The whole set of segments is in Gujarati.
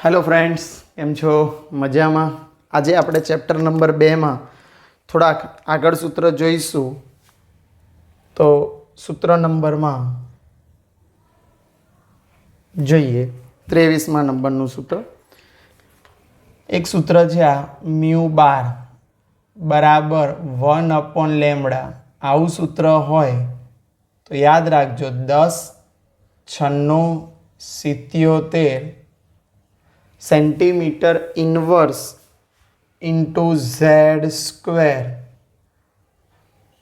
हेलो फ्रेंड्स, केम छो? मजामां? आज આપણે ચેપ્ટર નંબર 2 માં થોડાક આગળ સૂત્ર જોઈશું। તો સૂત્ર નંબરમાં જોઈએ 23મા નંબરનું સૂત્ર। એક સૂત્ર છે આ म्यू बार बराबर 1/λ। આવું સૂત્ર હોય તો યાદ રાખજો 10 96 77 centimetre inverse into Z square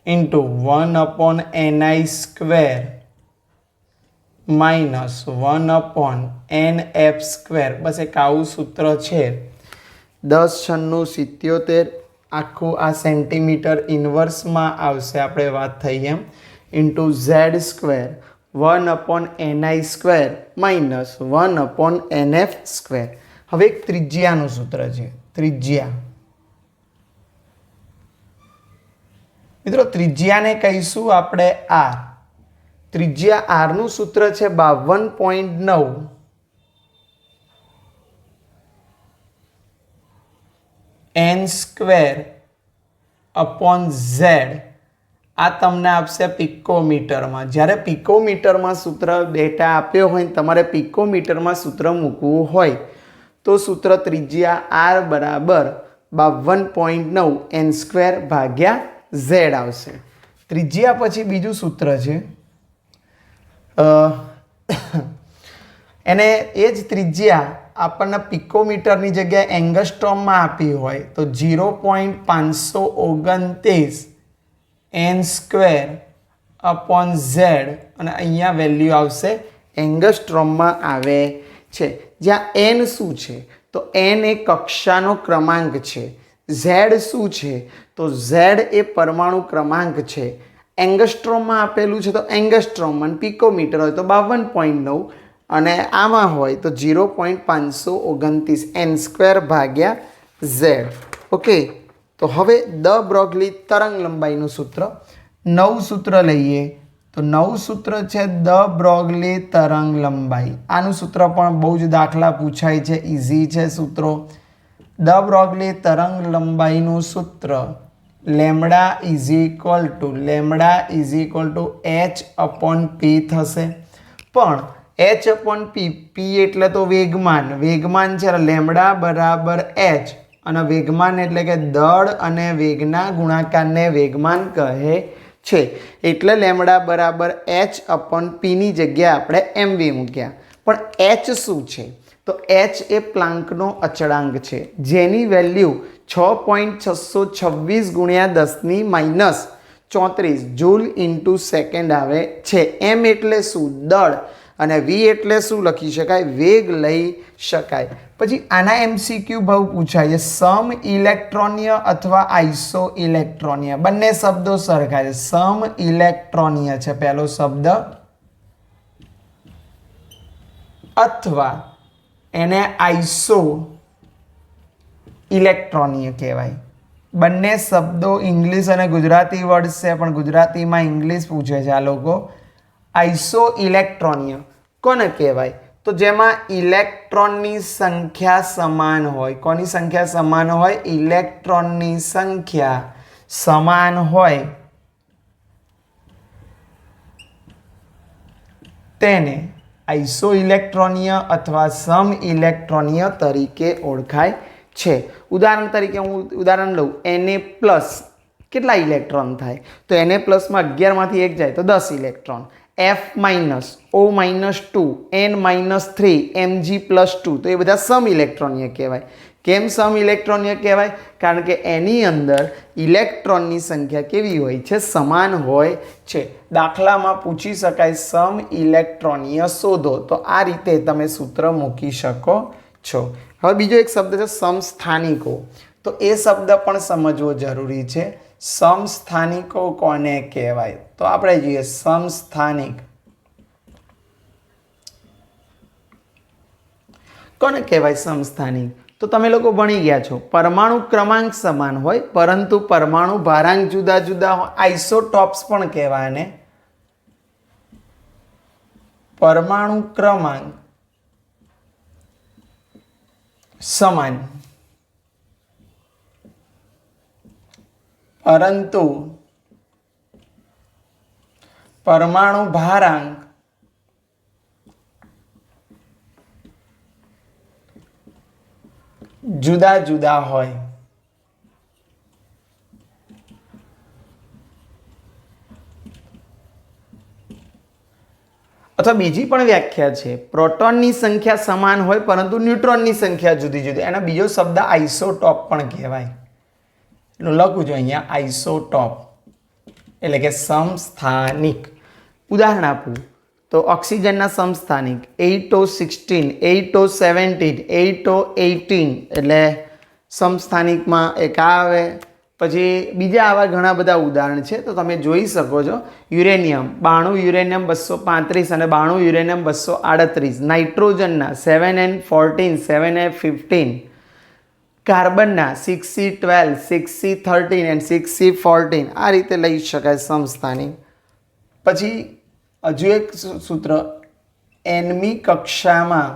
into 1/ni square minus 1/nf square. बस एक आવું सूत्र है। 10 96 77 आखू आ सेंटीमीटर इनवर्स में आवशे आपणे वात थई एम into Z square 1/ni square minus 1/nf square. હવે એક ત્રિજ્યાનું સૂત્ર છે। ત્રિજ્યા મિત્રો ત્રિજ્યાને કહીશું આપણે r। ત્રિજ્યા r નું સૂત્ર છે 52.9 n સ્ક્વેર अपॉन z। આ તમને આપશે પિકોમીટરમાં। જ્યારે પિકોમીટરમાં સૂત્ર ડેટા આપ્યો હોય તમારે પિકોમીટરમાં સૂત્ર મૂકવું હોય तो सूत्र त्रिज्या r बराबर 52.9 n स्क्वेर भाग्या z आवशे। त्रिज्या पछी बीजू सूत्र है एने एज त्रिज्या आपने पिकोमीटर की जगह एंगस्ट्रॉम में आपी होय तो 0.529 n स्क्वेर अपॉन z અને અહીંયા વેલ્યુ આવશે एंगस्ट्रॉम में आवे छे। ज्यां n शू छे तो n ए कक्षानो क्रमांक छे। z शू छे तो z ए परमाणु क्रमांक छे। एंगस्ट्रॉम में आपेलू छे तो एंगस्ट्रॉम में पिकोमीटर होय तो 52.9 अने आमां होय तो 0.529 n स्क्वेर भाग्या z। ओके, तो हवे द ब्रोगली तरंग लंबाईनुं सूत्र 9 सूत्र लईए तो 9 सूत्र है द ब्रोगली तरंग लंबाई। आनु सूत्र पण बहुत दाखला पूछाय छे, इजी है सूत्रों। द ब्रोगली तरंग लंबाई नु सूत्र lambda is equal to h upon p थशे। पण एच अपॉन पी पी एटले तो वेगमान, वेगमान छे लेमडा बराबर एच अने वेगमान एटले के दळ अने वेगना गुणाकारने वेगमान कहे छे। एटले लेमडा बराबर एच अपॉन पी नी जग्या आपणे एमवी मूक्या। पण एच शू छे तो एच ए प्लांकनो अचळांक छे जेनी वेल्यू 6.626 गुणिया 10 नी माइनस 34 जूल इंटू सेकंड आवे छे। एम एटले शू? दळ अने वी एटले शू लखी शकाय? वेग लई शकाय। पछी आना एमसीक्यू भाव पूछाय सम इलेक्ट्रॉनीय अथवा आइसो इलेक्ट्रॉनीय। बंने शब्दों सरखा छे। सम इलेक्ट्रॉनीय छे पहलो शब्द अथवा एने आइसो इलेक्ट्रॉनीय कहेवाय। बंने शब्दों इंग्लिश अने गुजराती वर्ड से पण गुजराती में इंग्लिश पूछे छे आ लोको। आइसो इलेक्ट्रॉनीय कोने कहेवाय? तो जेमा इलेक्ट्रॉन नी संख्या समान होय। कोनी संख्या समान होय? इलेक्ट्रॉन नी संख्या समान होय तेने आइसो इलेक्ट्रॉनीय अथवा सम इलेक्ट्रॉनीय तरीके ओळखाय छे। उदाहरण तरीके हूँ उदाहरण लऊं Na+ केटला इलेक्ट्रॉन थाय? तो Na+ में 11 मांथी 1 जाए तो 10 electron. F- O-2 N-3 Mg+2 तो ये बधा सम इलेक्ट्रॉनीय कहेवाय। केम सम इलेक्ट्रॉनीय कहेवाय? कारण के एनी अंदर इलेक्ट्रॉन नी संख्या केवी होय छे? समान होय छे। दाखला में पूछी शकाय सम इलेक्ट्रॉनीय शोधो तो आ रीते तमे सूत्र मूकी शको छो। हवे बीजो एक शब्द है समस्थानिको। तो ए शब्द पण समझवो जरूरी है। समस्थानिको कोने कहेवाय? तो आपणे जोईए समस्थानिक कोने कहेवाय? समस्थानिक तो तमे लोको भणी गया छो परमाणु क्रमांक समान होय परंतु परमाणु भारांक जुदा जुदा होय। आइसोटॉप्स पण कहेवाय ने। परमाणु क्रमांक સમાન, પરંતુ પરમાણુ ભારાંક જુદા જુદા હોય. અથવા બીજી પણ વ્યાખ્યા છે, પ્રોટોનની સંખ્યા સમાન હોય પરંતુ ન્યુટ્રોનની સંખ્યા જુદી જુદી. એના બીજો શબ્દ આઇસોટોપ પણ કહેવાય. એટલે લખું છું અહીંયા આઇસોટોપ એટલે કે સમસ્થાનિક. ઉદાહરણ આપું તો ઓક્સિજનના સમસ્થાનિક 8O16, 8O17, 8O18 એટલે સમસ્થાનિકમાં એક આવે. પછી બીજા આવા ઘણા બધા ઉદાહરણ છે, તો તમે જોઈ શકો છો. યુરેનિયમ 92, યુરેનિયમ 235 અને 92, uranium 238. નાઇટ્રોજનના 7N14, 7F15. કાર્બનના 6C12, 6C13 અને 6C14. આ રીતે લઈ શકાય સમસ્થાનિક. પછી હજુ એક સૂત્ર, nમી કક્ષામાં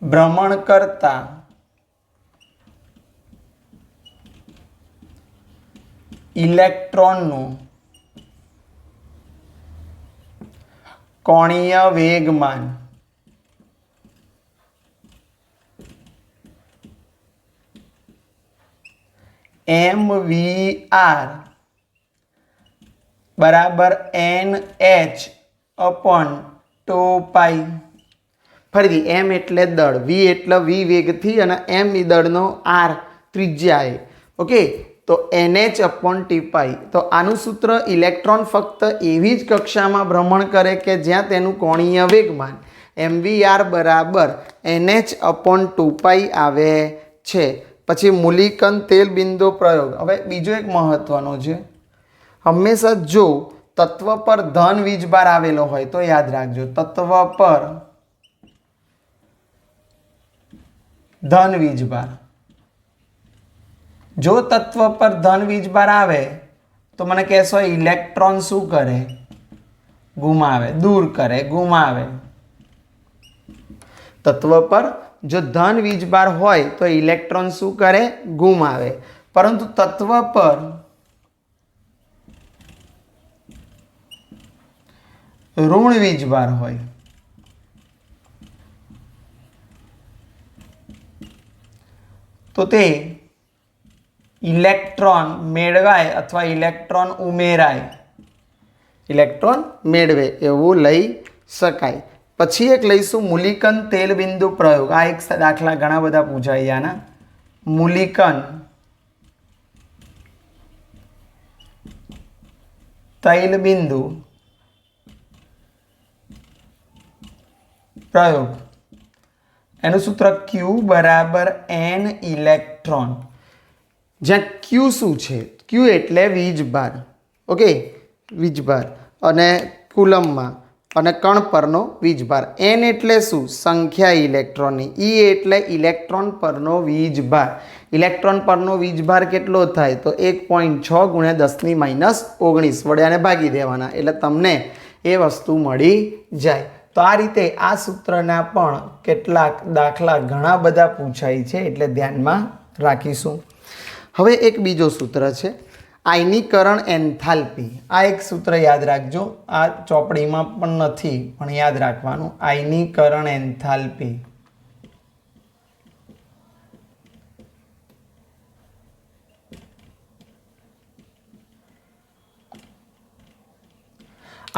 ભ્રમણ કરતા ઇલેક્ટ્રોનનું કોણીય વેગમાન mvr બરાબર nh/2π. ફરીથી m એટલે દળ, v એટલે v વેગથી અને m એ દળનો r ત્રિજ્યાએ. ઓકે, તો nh/2π. તો આનું સૂત્ર, ઇલેક્ટ્રોન ફક્ત એવી જ કક્ષામાં ભ્રમણ કરે કે જ્યાં તેનું કોણીય વેગમાન mvr બરાબર nh/2π આવે છે. પછી મૂલિકન તેલ બિંદુ પ્રયોગ. હવે બીજો એક મહત્વનો છે, હંમેશા જો તત્વ પર ધન વીજભાર આવેલો હોય તો યાદ રાખજો, તત્વ પર ધન વીજભાર, જો તત્વ પર ધન વીજભાર આવે તો મને કહેશો ઇલેક્ટ્રોન શું કરે? ગુમાવે, દૂર કરે, ગુમાવે. તત્વ પર જો ધન વીજભાર હોય તો ઇલેક્ટ્રોન શું કરે? ગુમાવે. પરંતુ તત્વ પર ઋણ વીજભાર હોય તો તે ઇલેક્ટ્રોન મેળવાય અથવા ઇલેક્ટ્રોન ઉમેરાય, ઇલેક્ટ્રોન મેળવે એવું લઈ શકાય. પછી એક લઈશું મૂલિકન તેલ બિંદુ પ્રયોગ. આ એક દાખલા ઘણા બધા પૂછાય આના. મૂલિકન તૈલ બિંદુ પ્રયોગ. એનું સૂત્ર Q બરાબર n ઇલેક્ટ્રોન. જ્યાં Q શું છે? Q એટલે વીજભાર. ઓકે, વીજભાર અને કુલમમાં અને કણ પરનો વીજભાર. n એટલે શું? સંખ્યા ઇલેક્ટ્રોનની. E એટલે ઇલેક્ટ્રોન પરનો વીજભાર. ઇલેક્ટ્રોન પરનો વીજભાર કેટલો થાય? તો 1.6 × 10⁻19 વડે આને ભાગી દેવાના એટલે તમને એ વસ્તુ મળી જાય. તો આ રીતે આ સૂત્રના પણ કેટલાક દાખલા ઘણા બધા પૂછાય છે, એટલે ધ્યાનમાં રાખીશું. હવે એક બીજો સૂત્ર છે, આયનીકરણ એન્થાલ્પી. આ એક સૂત્ર યાદ રાખજો, આ ચોપડીમાં પણ નથી પણ યાદ રાખવાનું. આયનીકરણ એન્થાલ્પી.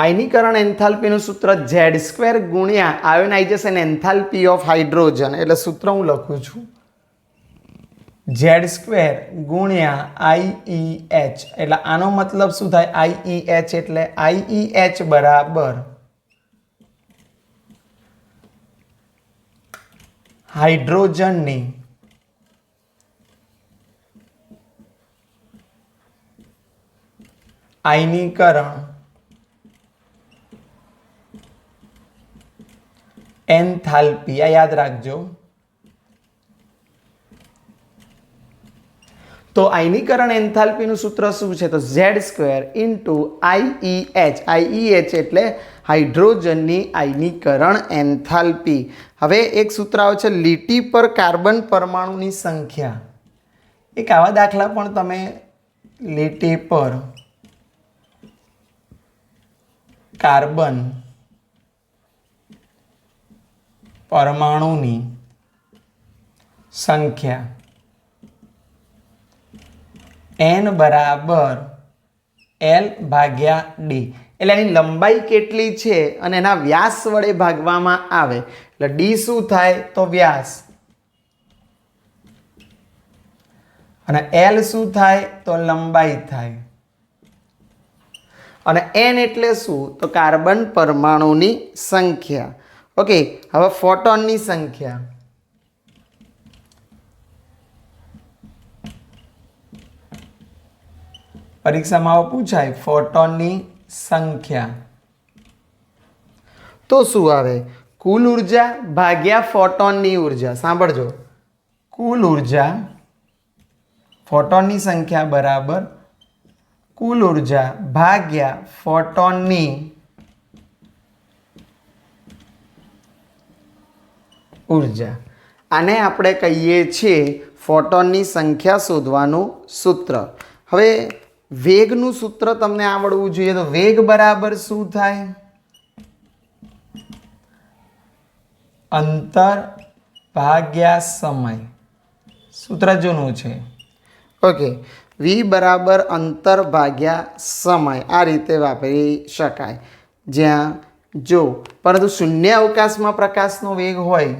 આયનીકરણ એન્થાલ્પીનું સૂત્ર Z² ગુણ્યા આયોનાઇઝેશન એન્થાલ્પી ઓફ હાઇડ્રોજન. એટલે સૂત્ર હું લખું છું Z² ગુણ્યા IEH. એટલે આનો મતલબ શું થાય? IEH એટલે IEH બરાબર હાઇડ્રોજનની આયનીકરણ એન્થાલ્પી. આ યાદ રાખજો. તો આયનીકરણ એન્થાલ્પીનું સૂત્ર શું છે? તો Z² ઇન્ટુ IEH. IEH એટલે હાઇડ્રોજનની આયનીકરણ એન્થાલ્પી. હવે એક સૂત્ર આવે છે લીટી પર કાર્બન પરમાણુની સંખ્યા. એક આવા દાખલા પણ તમે લીટી પર કાર્બન પરમાણુની સંખ્યા n બરાબર L ભાગ્યા D, એટલે એની લંબાઈ કેટલી છે અને એના વ્યાસ વડે ભાગવામાં આવે એટલે D શું થાય? તો વ્યાસ, અને L શું થાય? તો લંબાઈ થાય, અને n એટલે શું? તો કાર્બન પરમાણુની સંખ્યા. ઓકે, હવે ફોટોનની સંખ્યા. પરીક્ષામાં પૂછાય ફોટોનની સંખ્યા, તો શું આવે? કુલ ઉર્જા ભાગ્યા ફોટોનની ઉર્જા. સાંભળજો, કુલ ઉર્જા ફોટોનની સંખ્યા બરાબર કુલ ઉર્જા ભાગ્યા ફોટોનની ઉર્જા. આને આપણે કહીએ છીએ ફોટોનની સંખ્યા શોધવાનું સૂત્ર. હવે વેગનું સૂત્ર તમને આવડવું જોઈએ. તો વેગ બરાબર શું થાય? અંતર ભાગ્યા સમય. સૂત્ર જૂનું છે. ઓકે, v બરાબર અંતર ભાગ્યા સમય. આ રીતે વાપરી શકાય. જ્યાં જો પરંતુ શૂન્ય અવકાશમાં પ્રકાશનો વેગ હોય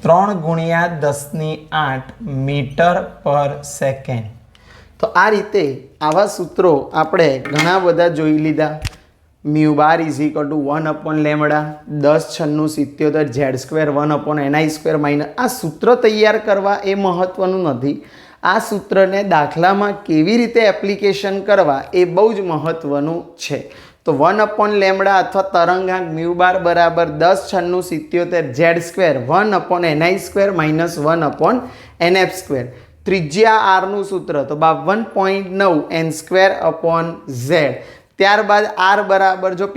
ત્રણ ગુણ્યા 10⁸ મીટર પર સેકન્ડ. તો આ રીતે આવા સૂત્રો આપણે ઘણા બધા જોઈ લીધા. Mu bar is equal to 1/λ, 10×96 Z² 1/ni² minus. આ સૂત્ર તૈયાર કરવા એ મહત્વનું નથી. આ સૂત્રને દાખલામાં કેવી રીતે એપ્લિકેશન કરવા એ બહુ જ મહત્વનું છે. તો 1/λ અથવા તરંગાંક મ્યુ બાર બરાબર 10×96 Z² 1/ni² માઇનસ 1/nf². ત્રિજ્યા આરનું સૂત્ર તો 52.9 n²/z. ત્યારબાદ આર બરાબર જો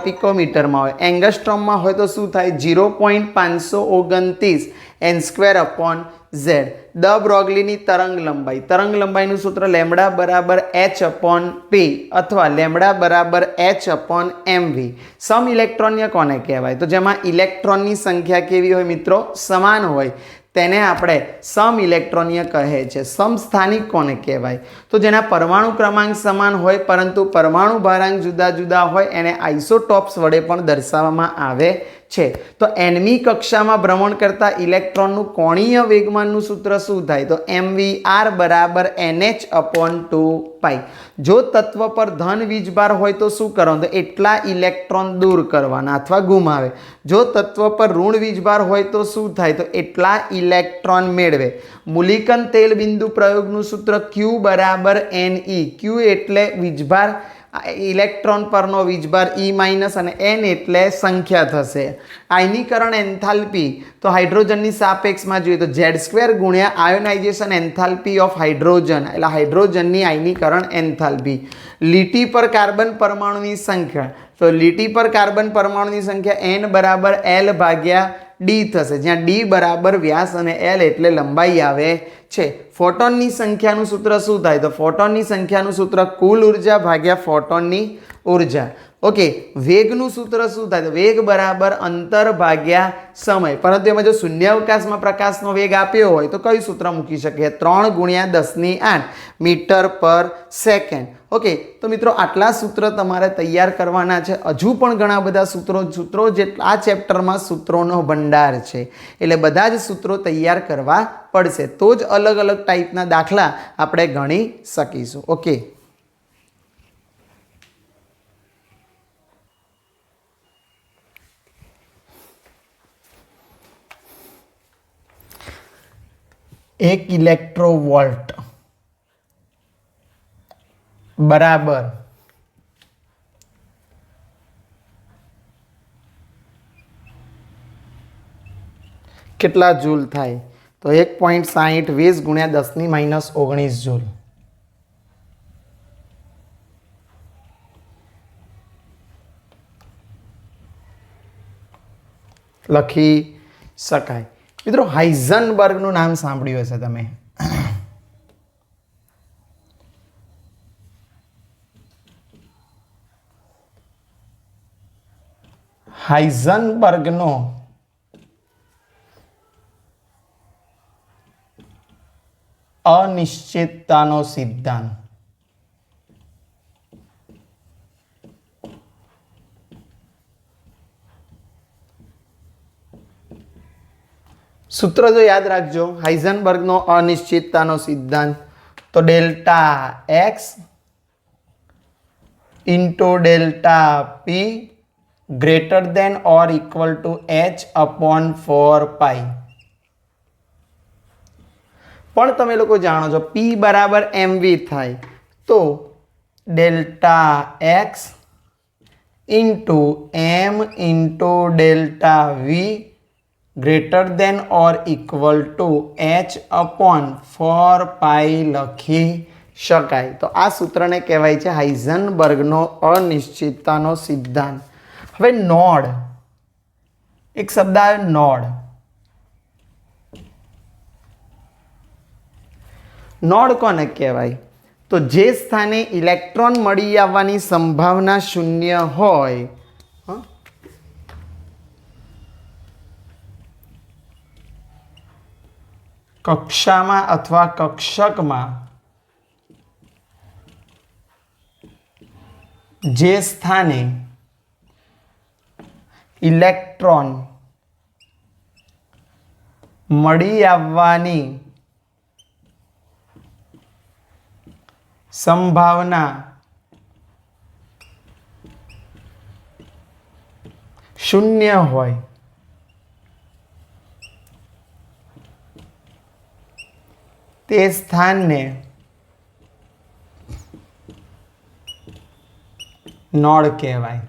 પિકોમીટરમાં હોય, એંગસ્ટ્રોમમાં હોય તો શું થાય? 0.529 n²/z. દ બ્રોગલીની તરંગ લંબાઈ. તરંગ લંબાઈનું સૂત્ર લેમ્ડા બરાબર h/p અથવા લેમ્ડા બરાબર h/mv. સમ ઇલેક્ટ્રોનીય કોને કહેવાય? તો જેમાં ઇલેક્ટ્રોનની સંખ્યા કેવી હોય મિત્રો? સમાન હોય, તેને આપણે સમ ઇલેક્ટ્રોનીય કહે છે. સમસ્થાનિક કોને કહેવાય? તો જેના પરમાણુ ક્રમાંક સમાન હોય પરંતુ પરમાણુ ભારાંક જુદા જુદા હોય એને આઇસોટોપ્સ વડે પણ દર્શાવવામાં આવે છે. તો nમી કક્ષામાં ભ્રમણ કરતા ઇલેક્ટ્રોનનું કોણીય વેગમાનનું સૂત્ર શું થાય? તો mvr બરાબર nh/2π. જો તત્વ પર ધન વીજભાર હોય તો શું કરવાનું? તો એટલા ઇલેક્ટ્રોન દૂર કરવાના અથવા ગુમાવે. જો તત્વ પર ઋણ વીજભાર હોય તો શું થાય? તો એટલા ઇલેક્ટ્રોન મેળવે. મૂલિકન તેલ બિંદુ પ્રયોગનું સૂત્ર q બરાબર ne. q એટલે વીજભાર, ઇલેક્ટ્રોન પરનો વીજભાર E- અને n એટલે સંખ્યા થશે. આયનીકરણ એન્થાલ્પી તો હાઇડ્રોજનની સાપેક્ષમાં જોઈએ તો Z² ગુણ્યા આયોનાઇઝેશન એન્થાલ્પી ઓફ હાઇડ્રોજન, એટલે હાઇડ્રોજનની આયનીકરણ એન્થાલ્પી. લીટી પર કાર્બન પરમાણુની સંખ્યા તો લીટી પર કાર્બન પરમાણુની સંખ્યા n બરાબર L ભાગ્યા D થશે, જ્યાં D બરાબર વ્યાસ અને L એટલે લંબાઈ આવે છે. ફોટોનની સંખ્યાનું સૂત્ર શું થાય? તો ફોટોનની સંખ્યાનું સૂત્ર કુલ ઉર્જા ભાગ્યા ફોટોનની ઉર્જા. ઓકે, વેગનું સૂત્ર શું થાય? તો વેગ બરાબર અંતર ભાગ્યા સમય. પરંતુ એમાં જો શૂન્યાવકાશમાં પ્રકાશનો વેગ આપ્યો હોય તો કયું સૂત્ર મૂકી શકીએ? 3×10⁸ મીટર પર સેકન્ડ. ઓકે, તો મિત્રો આટલા સૂત્ર તમારે તૈયાર કરવાના છે. હજુ પણ ઘણા બધા સૂત્રો આ ચેપ્ટરમાં સૂત્રોનો ભંડાર છે, એટલે બધા જ સૂત્રો તૈયાર કરવા પડશે. તો જ અલગ અલગ ટાઈપના દાખલા આપણે ગણી શકીશું. ઓકે, એક ઇલેક્ટ્રોવોલ્ટ બરાબર કેટલા જૂલ થાય? તો 1.60 20 ગુણ્યા 10⁻19 જૂલ. લખી શકાય. મિત્રો હાઇઝનબર્ગનું નામ સાંભળ્યું હશે તમે. હાઇઝનબર્ગનો અનિશ્ચિતતાનો સિદ્ધાંત. સૂત્ર જો યાદ રાખજો, હાઇઝનબર્ગનો અનિશ્ચિતતાનો સિદ્ધાંત તો delta x into delta p greater than or equal to h/4π. પણ તમે લોકો જાણો છો P બરાબર mv થાય તો delta x into m into delta v greater than or equal to h/4π લખી શકાય. તો આ સૂત્રને કહેવાય છે હાઇઝનબર્ગનો અનિશ્ચિતતાનો સિદ્ધાંત. હવે નોડ, એક શબ્દ આવ્યો નોડ. નોડ કોને કહેવાય? તો જે સ્થાને ઇલેક્ટ્રોન મળી આવવાની સંભાવના શૂન્ય હોય, કક્ષામાં અથવા કક્ષકમાં જે સ્થાને ઇલેક્ટ્રોન મળી આવવાની સંભાવના શૂન્ય હોય તે સ્થાનને નોડ કહેવાય.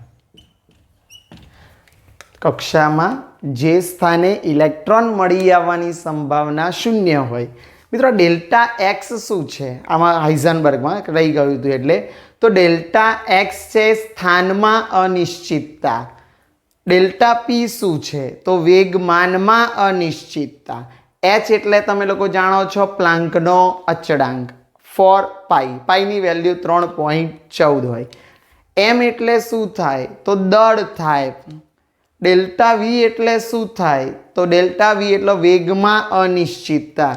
કક્ષામાં જે સ્થાને ઇલેક્ટ્રોન મળી આવવાની સંભાવના શૂન્ય હોય. મિત્રો ડેલ્ટા એક્સ શું છે? આમાં હાઇઝનબર્ગમાં રહી ગયું હતું એટલે તો ડેલ્ટા એક્સ છે સ્થાનમાં અનિશ્ચિતતા. ડેલ્ટા પી શું છે? તો વેગમાનમાં અનિશ્ચિતતા. એચ એટલે તમે લોકો જાણો છો પ્લાન્કનો અચળાંક 4π. પાઈની વેલ્યુ 3.14 હોય. એમ એટલે શું થાય? તો દળ થાય. ડેલ્ટા વી એટલે શું થાય? તો ડેલ્ટા વી એટલે વેગમાં અનિશ્ચિતતા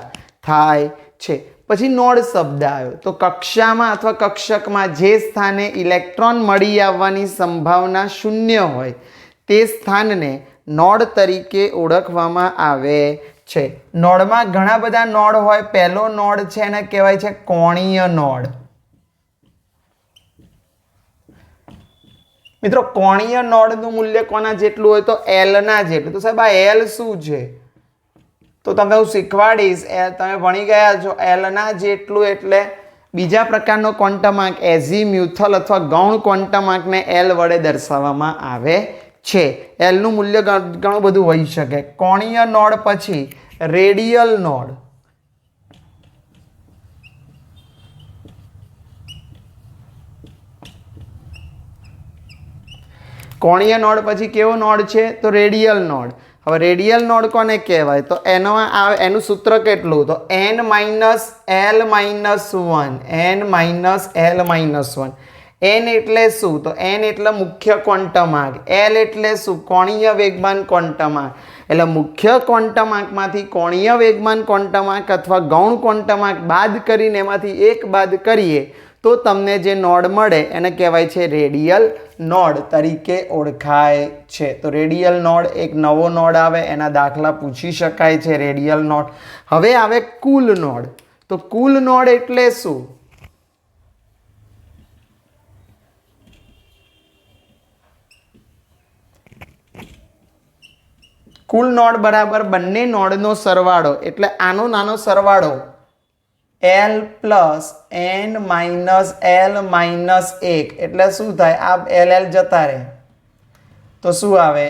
થાય છે. પછી નોડ શબ્દ આવ્યો તો કક્ષામાં અથવા કક્ષકમાં જે સ્થાને ઇલેક્ટ્રોન મળી આવવાની સંભાવના શૂન્ય હોય તે સ્થાનને નોડ તરીકે ઓળખવામાં આવે છે. નોડમાં ઘણા બધા નોડ હોય. પહેલો નોડ છે એને કહેવાય છે કોણીય નોડ. મિત્રો કોણીય નોડનું મૂલ્ય કોના જેટલું હોય? તો L ના જેટલું. તો સાહેબ આ L શું છે? તો તમને હું શીખવાડીશ. તમે ભણી ગયા છો. L ના જેટલું એટલે બીજા પ્રકારનો ક્વોન્ટમ આંક એઝીમ્યુથલ અથવા ગૌણ ક્વોન્ટમ આંકને L વડે દર્શાવવામાં આવે છે. L નું મૂલ્ય ઘણું બધું હોઈ શકે. કોણીય નોડ પછી રેડિયલ નોડ. કોણીય નોડ પછી કેવો નોડ છે? તો રેડિયલ નોડ. હવે રેડિયલ નોડ કોને કહેવાય? તો એનું સૂત્ર કેટલું? તો n - l - 1. n એટલે શું? તો n એટલે મુખ્ય ક્વોન્ટમ આંક. l એટલે શું? કોણીય વેગમાન ક્વોન્ટમ આંક. એટલે મુખ્ય ક્વોન્ટમ આંકમાંથી કોણીય વેગમાન ક્વોન્ટમ આંક અથવા ગૌણ ક્વોન્ટમ આંક બાદ કરીને એમાંથી એક બાદ કરીએ તો તમને જે નોડ મળે એને કહેવાય છે રેડિયલ નોડ તરીકે ઓળખાય છે. તો રેડિયલ નોડ એક નવો નોડ આવે, એના દાખલા પૂછી શકાય છે. Radial node. હવે આવે કુલ નોડ. તો કુલ નોડ એટલે શું? કુલ નોડ બરાબર બંને નોડનો સરવાળો એટલે આનો નાનો સરવાળો l plus n minus l minus 1 એટલે શું થાય? આ l જતા રહે તો શું આવે?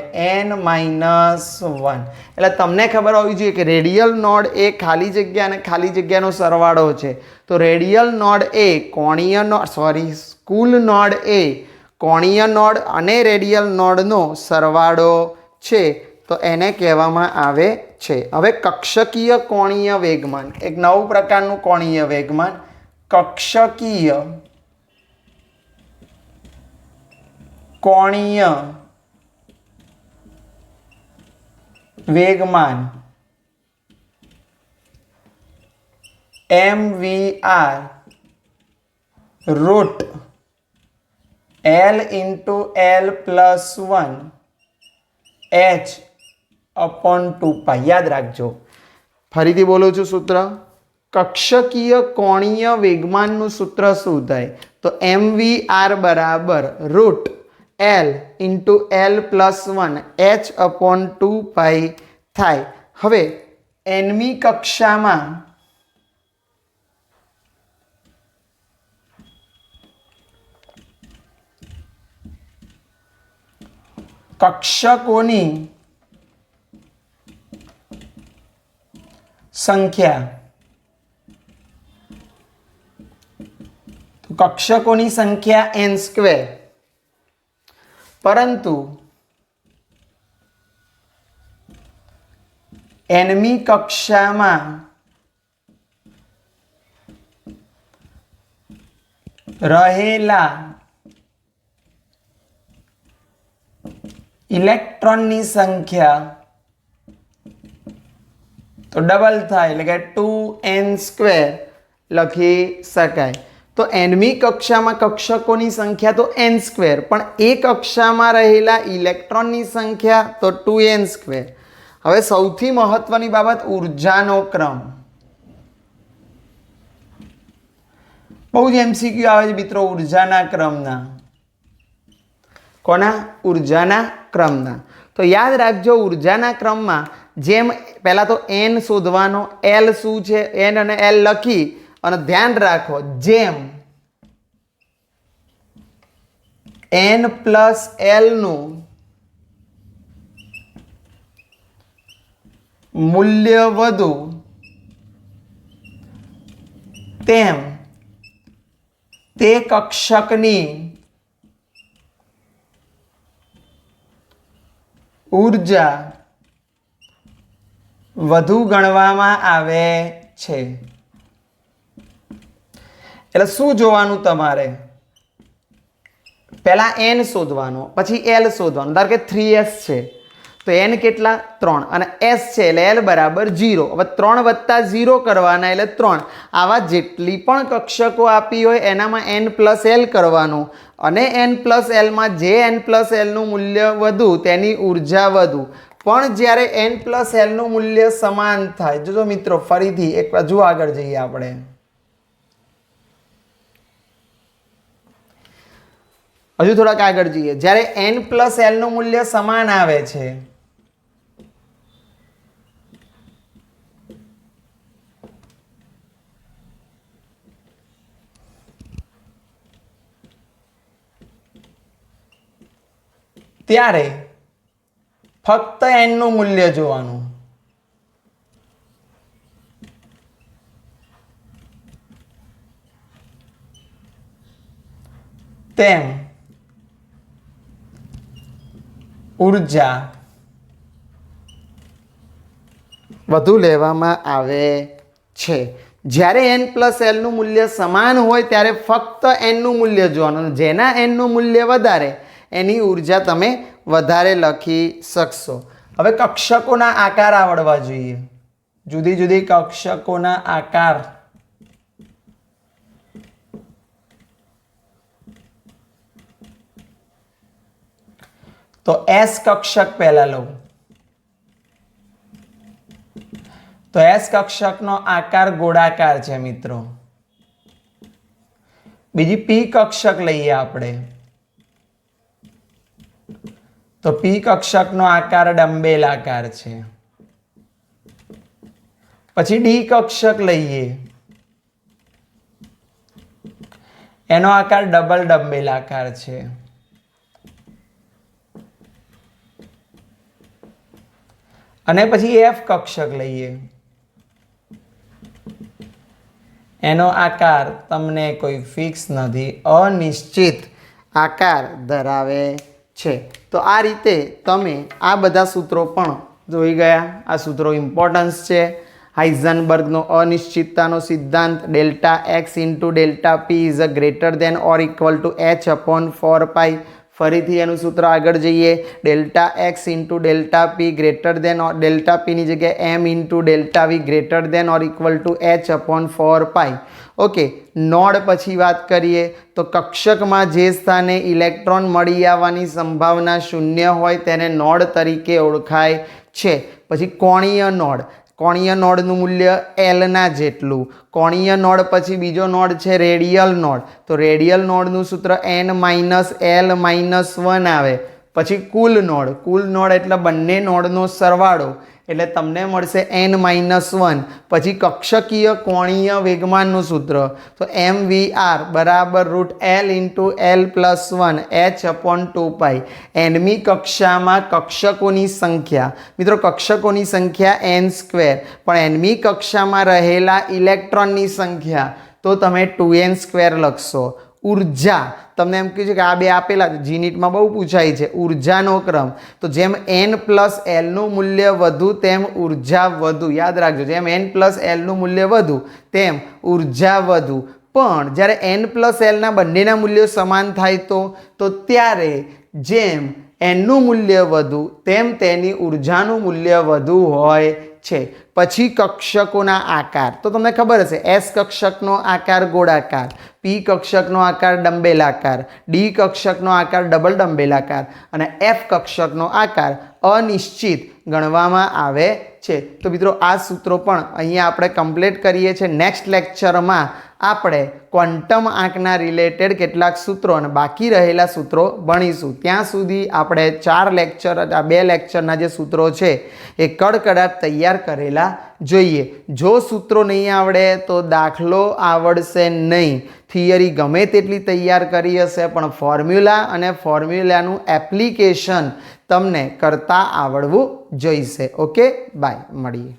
n minus 1. એટલે તમને ખબર હોવી જોઈએ કે રેડિયલ નોડ એ ખાલી જગ્યા અને ખાલી જગ્યાનો સરવાળો છે. તો રેડિયલ નોડ એ કોણીય નોડ કુલ નોડ એ કોણીય નોડ અને રેડિયલ નોડનો સરવાળો છે. તો એને કહેવામાં આવે છે. હવે કક્ષકીય કોણીય વેગમાન, એક નવું પ્રકારનું કોણીય વેગમાન, કક્ષકીય કોણીય વેગમાન mvr root l into l plus 1 h upon 2 યાદ રાખજો. ફરીથી બોલું છું સૂત્ર. કક્ષકીય કોણીય વેગમાનનું સૂત્ર શું થાય? તો mvr બરાબર route l into l plus 1 h upon 2 થાય. હવે nમી કક્ષામાં કક્ષકોની સંખ્યા, કક્ષકોની સંખ્યા n², પરંતુ nમી કક્ષામાં રહેલા ઇલેક્ટ્રોનની સંખ્યા તો ડબલ થાય એટલે કે 2n² લખી શકાય. તો nમી કક્ષામાં કક્ષકોની સંખ્યા તો n², પણ એ કક્ષામાં રહેલા ઇલેક્ટ્રોનની સંખ્યા તો 2n². હવે સૌથી મહત્વની બાબત ઉર્જાનો ક્રમ. બહુ જ MCQ આવે છે મિત્રો ઉર્જાના ક્રમના. કોના? ઉર્જાના ક્રમના. તો યાદ રાખજો ઉર્જાના ક્રમમાં જેમ પહેલાં તો n શોધવાનો, l શું છે n અને l લખી અને ધ્યાન રાખો જેમ n પ્લસ l નું મૂલ્ય વધુ તેમ તે કક્ષકની ઉર્જા વધુ ગણવામાં આવે છે. એટલે શું જોવાનું તમારે? પહેલા n શોધવાનો, પછી l શોધવાનો. ધારો કે 3s છે તો n કેટલા? 3 અને s છે એટલે l બરાબર 0. હવે 3 વત્તા 0 કરવાના એટલે 3. આવા જેટલી પણ કક્ષકો આપી હોય એનામાં n પ્લસ l કરવાનું અને n પ્લસ lમાં જે n પ્લસ lનું મૂલ્ય વધુ તેની ઉર્જા વધુ. પણ જ્યારે n પ્લસ lનું મૂલ્ય સમાન થાય, જો મિત્રો ફરીથી એક હજુ આગળ જઈએ આપણે. હજુ થોડાક આગળ જઈએ. જ્યારે n પ્લસ lનું મૂલ્ય સમાન આવે છે ત્યારે ફક્ત n નું મૂલ્ય જોવાનું. તેમ ઉર્જા વધુ લેવામાં આવે છે. જ્યારે n પ્લસ lનું મૂલ્ય સમાન હોય ત્યારે ફક્ત n નું મૂલ્ય જોવાનું. જેના n નું મૂલ્ય વધારે એની ઉર્જા તમે વધારે લખી શકશો. હવે કક્ષકોના આકાર આવડવા જોઈએ. જુદી જુદી કક્ષકોના આકાર. તો S કક્ષક પહેલા લઉં. તો S કક્ષકનો આકાર ગોળાકાર છે મિત્રો. બીજી P કક્ષક લઈએ આપણે. તો P કક્ષકનો આકાર ડંબેલ આકાર છે. પછી D કક્ષક લઈએ એનો આકાર ડબલ ડમ્બેલ આકાર છે. અને પછી એફ કક્ષક લઈએ, એનો આકાર તમને કોઈ ફિક્સ નથી, અનિશ્ચિત આકાર ધરાવે છે. તો આ રીતે તમે આ બધા સૂત્રો પણ જોઈ ગયા. આ સૂત્રો ઇમ્પોર્ટન્સ છે. હાઇઝનબર્ગનો અનિશ્ચિતતાનો સિદ્ધાંત, delta x into delta p is a greater than or equal to h upon 4 ફરીથી એનું સૂત્ર આગળ જઈએ, delta x into delta p greater than delta પીની જગ્યાએ m into delta v greater than or equal to h upon 4 okay. Node પછી વાત કરીએ તો કક્ષકમાં જે સ્થાને ઇલેક્ટ્રોન મળી આવવાની સંભાવના શૂન્ય હોય તેને નોડ તરીકે ઓળખાય છે. પછી કોણીય નોડ, કોણીય નોડનું મૂલ્ય એલના જેટલું. કોણીય નોડ પછી બીજો નોડ છે રેડિયલ નોડ. તો રેડિયલ નોડનું સૂત્ર n-l-1 આવે. પછી કુલ નોડ, કુલ નોડ એટલે બંને નોડનો સરવાળો, એટલે તમને મળશે n-1. પછી કક્ષકીય કોણીય વેગમાનનું સૂત્ર, તો mvr બરાબર √l into l+1 h upon 2 nમી કક્ષામાં કક્ષકોની સંખ્યા, મિત્રો કક્ષકોની સંખ્યા n², પણ nમી કક્ષામાં રહેલા ઇલેક્ટ્રોનની સંખ્યા તો તમે 2n² લખશો. ઉર્જા તમને એમ કહ્યું છે કે આ બે આપેલા છે, જીનીટમાં બહુ પૂછાય છે ઉર્જાનો ક્રમ. તો જેમ n+lનું મૂલ્ય વધુ તેમ ઉર્જા વધુ. યાદ રાખજો, જેમ n+lનું મૂલ્ય વધુ તેમ ઉર્જા વધુ. પણ જ્યારે n+lના બંનેના મૂલ્યો સમાન થાય તો ત્યારે જેમ nનું મૂલ્ય વધુ તેમ તેની ઉર્જાનું મૂલ્ય વધુ હોય છે. પછી કક્ષકોના આકાર, તો તમને ખબર હશે એસ કક્ષકનો આકાર ગોળાકાર, પી કક્ષકનો આકાર ડંબેલાકાર, ડી કક્ષકનો આકાર ડબલ ડંબેલાકાર અને એફ કક્ષકનો આકાર અનિશ્ચિત ગણવામાં આવે છે. તો મિત્રો આ સૂત્રો પણ અહીંયા આપણે કમ્પ્લીટ કરીએ છીએ. નેક્સ્ટ લેક્ચરમાં આપણે ક્વોન્ટમ આંકના રિલેટેડ કેટલાક સૂત્રો અને બાકી રહેલા સૂત્રો ભણીશું. ત્યાં સુધી આપણે 2 લેક્ચરના જે સૂત્રો છે એ કડકડાટ તૈયાર કરેલા જોઈએ. જો સૂત્રો નહીં આવડે તો દાખલો આવડશે નહીં. થિયરી ગમે તેટલી તૈયાર કરી હશે પણ ફોર્મ્યુલા અને ફોર્મ્યુલાનું એપ્લિકેશન તમને કરતા આવડવું જોઈશે. ઓકે, બાય, મળીએ.